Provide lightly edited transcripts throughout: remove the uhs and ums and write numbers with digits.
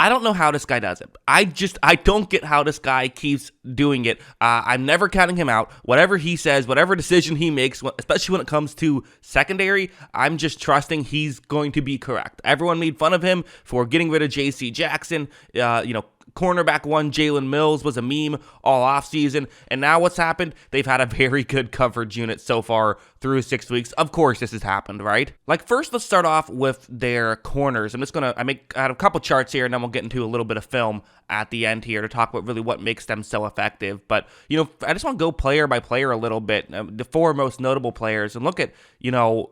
I don't know how this guy does it. I don't get how this guy keeps doing it. I'm never counting him out. Whatever he says, whatever decision he makes, especially when it comes to secondary, I'm just trusting he's going to be correct. Everyone made fun of him for getting rid of J.C. Jackson. Cornerback one, Jalen Mills, was a meme all offseason. And now what's happened? They've had a very good coverage unit so far through 6 weeks. Of course this has happened, right? Like, first, let's start off with their corners. I have a couple charts here, and then we'll get into a little bit of film at the end here to talk about really what makes them so effective. But, I just want to go player by player a little bit. The four most notable players, and look at,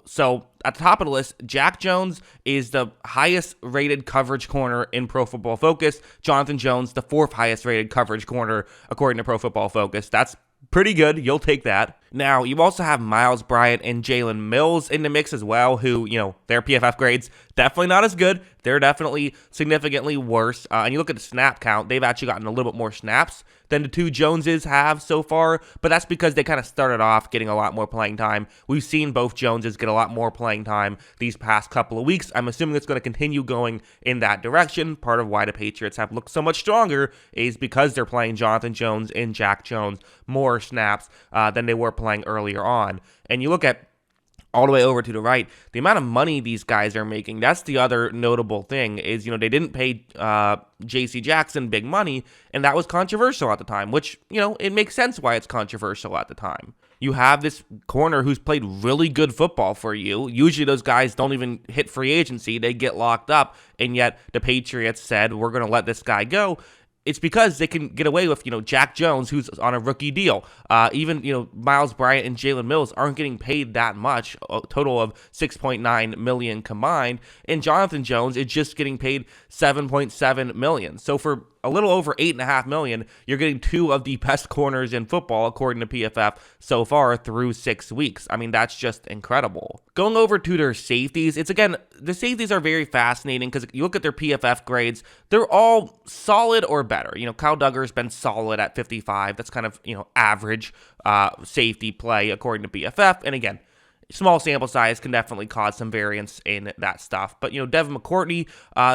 so at the top of the list, Jack Jones is the highest rated coverage corner in Pro Football Focus. Jonathan Jones, the fourth highest rated coverage corner according to Pro Football Focus. That's pretty good. You'll take that. Now, you also have Miles Bryant and Jalen Mills in the mix as well, who, their PFF grades, definitely not as good. They're definitely significantly worse. And you look at the snap count, they've actually gotten a little bit more snaps than the two Joneses have so far, but that's because they kind of started off getting a lot more playing time. We've seen both Joneses get a lot more playing time these past couple of weeks. I'm assuming it's going to continue going in that direction. Part of why the Patriots have looked so much stronger is because they're playing Jonathan Jones and Jack Jones more snaps than they were playing earlier on. And you look at all the way over to the right, the amount of money these guys are making, that's the other notable thing is, they didn't pay J.C. Jackson big money, and that was controversial at the time, which, it makes sense why it's controversial at the time. You have this corner who's played really good football for you. Usually those guys don't even hit free agency. They get locked up, and yet the Patriots said, we're going to let this guy go. It's because they can get away with, Jack Jones, who's on a rookie deal. Even, Miles Bryant and Jalen Mills aren't getting paid that much, a total of $6.9 million combined. And Jonathan Jones is just getting paid $7.7 million. So for a little over $8.5 million, you're getting two of the best corners in football, according to PFF, so far through 6 weeks. I mean, that's just incredible. Going over to their safeties, the safeties are very fascinating because you look at their PFF grades, they're all solid or better. Kyle Duggar's been solid at 55. That's kind of, average safety play, according to PFF. And again, small sample size can definitely cause some variance in that stuff. But, Devin McCourtney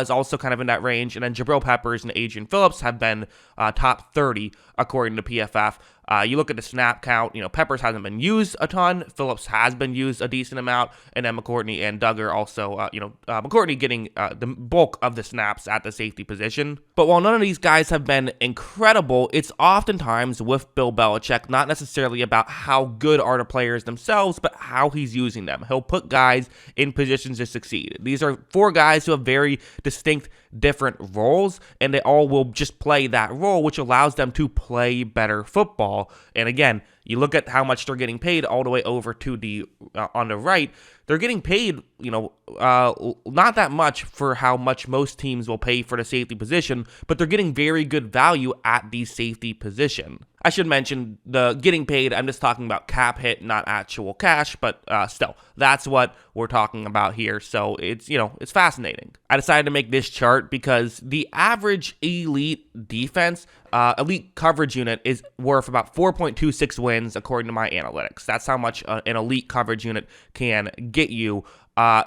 is also kind of in that range. And then Jabril Peppers and Adrian Phillips have been top 30, according to PFF. You look at the snap count, Peppers hasn't been used a ton. Phillips has been used a decent amount. And then McCourtney and Duggar also, McCourtney getting the bulk of the snaps at the safety position. But while none of these guys have been incredible, it's oftentimes with Bill Belichick, not necessarily about how good are the players themselves, but how he's using them. He'll put guys in positions to succeed. These are four guys who have very distinct different roles, and they all will just play that role, which allows them to play better football. And again, you look at how much they're getting paid all the way over to the on the right. They're getting paid, not that much for how much most teams will pay for the safety position, but they're getting very good value at the safety position. I should mention the getting paid, I'm just talking about cap hit, not actual cash, but still, that's what we're talking about here. So it's, it's fascinating. I decided to make this chart because the average elite defense, elite coverage unit is worth about 4.26 wins according to my analytics. That's how much an elite coverage unit can get you.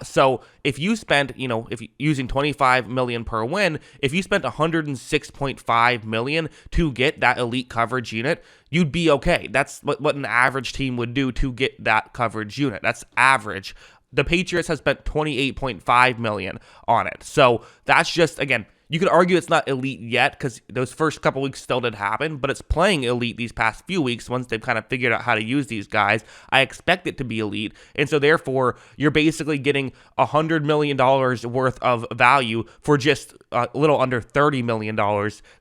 So if you spend, if using $25 million per win, if you spent $106.5 million to get that elite coverage unit, you'd be okay. That's what an average team would do to get that coverage unit. That's average. The Patriots have spent $28.5 million on it. So that's just, again, you could argue it's not elite yet because those first couple weeks still did happen, but it's playing elite these past few weeks once they've kind of figured out how to use these guys. I expect it to be elite, and so therefore you're basically getting $100 million worth of value for just a little under $30 million.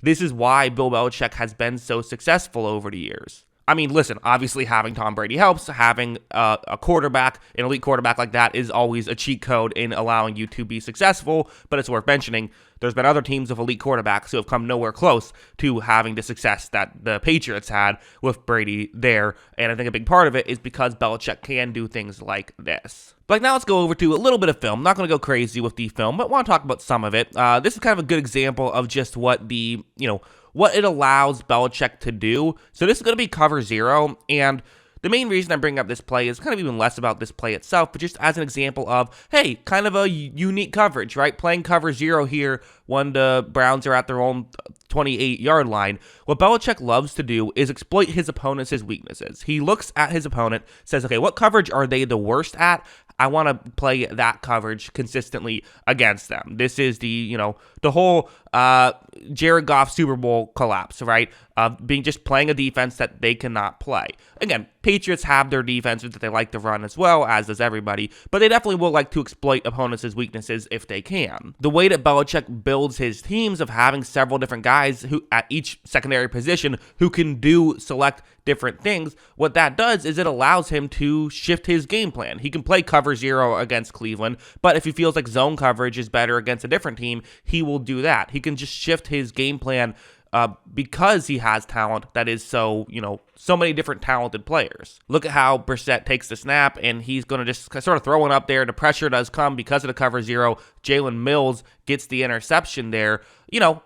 This is why Bill Belichick has been so successful over the years. I mean, listen, obviously having Tom Brady helps. Having a quarterback, an elite quarterback like that is always a cheat code in allowing you to be successful, but it's worth mentioning. There's been other teams with elite quarterbacks who have come nowhere close to having the success that the Patriots had with Brady there, and I think a big part of it is because Belichick can do things like this. But now let's go over to a little bit of film. Not going to go crazy with the film, but want to talk about some of it. This is kind of a good example of just what what it allows Belichick to do. So this is going to be cover zero, and The main reason I bring up this play is kind of even less about this play itself, but just as an example of, hey, kind of a unique coverage, right? Playing cover 0 here when the Browns are at their own 28-yard line. What Belichick loves to do is exploit his opponent's weaknesses. He looks at his opponent, says, okay, what coverage are they the worst at? I want to play that coverage consistently against them. This is the whole Jared Goff Super Bowl collapse, right? Playing a defense that they cannot play. Again, Patriots have their defenses that they like to run as well, as does everybody, but they definitely will like to exploit opponents' weaknesses if they can. The way that Belichick builds his teams of having several different guys who at each secondary position who can select different things, what that does is it allows him to shift his game plan. He can play cover 0 against Cleveland, but if he feels like zone coverage is better against a different team, he will do that. He can just shift his game plan because he has talent that is so many different talented players. Look at how Brissett takes the snap, and he's going to just sort of throw it up there. The pressure does come because of the cover 0. Jalen Mills gets the interception there.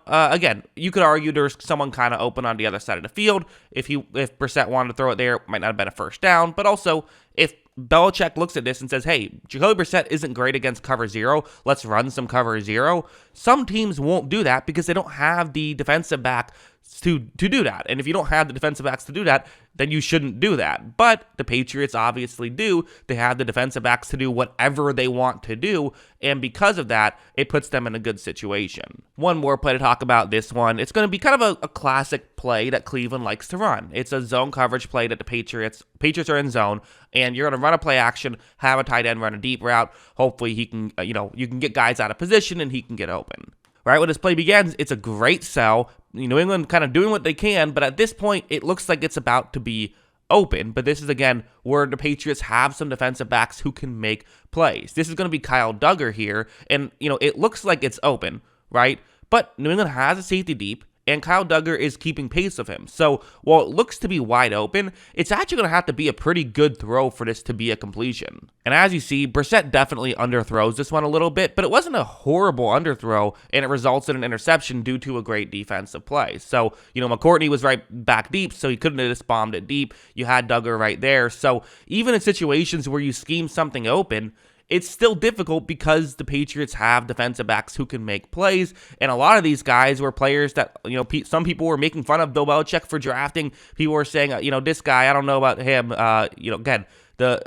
Again, you could argue there's someone kind of open on the other side of the field. If Brissett wanted to throw it there, it might not have been a first down, but also if Belichick looks at this and says, hey, Jacoby Brissett isn't great against cover 0. Let's run some cover 0. Some teams won't do that because they don't have the defensive back to do that. And if you don't have the defensive backs to do that, then you shouldn't do that. But the Patriots obviously do. They have the defensive backs to do whatever they want to do. And because of that, it puts them in a good situation. One more play to talk about this one. It's going to be kind of a classic play that Cleveland likes to run. It's a zone coverage play that the Patriots are in zone, and you're going to run a play action, have a tight end run a deep route. Hopefully he can, you can get guys out of position and he can get open. Right, when this play begins, it's a great sell. New England kind of doing what they can, but at this point, it looks like it's about to be open. But this is, again, where the Patriots have some defensive backs who can make plays. This is going to be Kyle Duggar here, and, it looks like it's open, right? But New England has a safety deep, and Kyle Duggar is keeping pace of him. So while it looks to be wide open, it's actually going to have to be a pretty good throw for this to be a completion. And as you see, Brissett definitely underthrows this one a little bit, but it wasn't a horrible underthrow, and it results in an interception due to a great defensive play. So, McCourtney was right back deep, so he couldn't have just bombed it deep. You had Duggar right there. So even in situations where you scheme something open, it's still difficult because the Patriots have defensive backs who can make plays, and a lot of these guys were players that, some people were making fun of Bill Belichick for drafting. People were saying, this guy, I don't know about him. Again,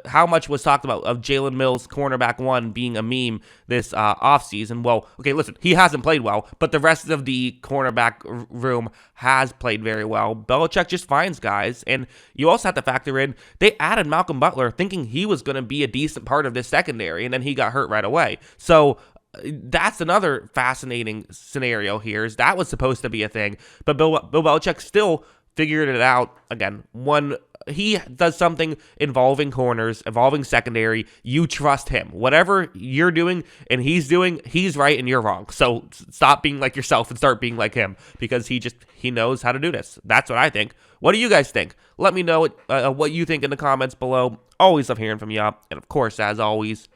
how much was talked about of Jalen Mills, cornerback 1, being a meme this offseason. Well, okay, listen, he hasn't played well, but the rest of the cornerback room has played very well. Belichick just finds guys, and you also have to factor in, they added Malcolm Butler thinking he was going to be a decent part of this secondary, and then he got hurt right away. So that's another fascinating scenario here, is that was supposed to be a thing, but Bill Belichick still figured it out. Again, when he does something involving corners, involving secondary, you trust him. Whatever you're doing and he's doing, he's right and you're wrong. So stop being like yourself and start being like him, because he knows how to do this. That's what I think. What do you guys think? Let me know what you think in the comments below. Always love hearing from you. And of course, as always,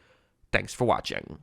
thanks for watching.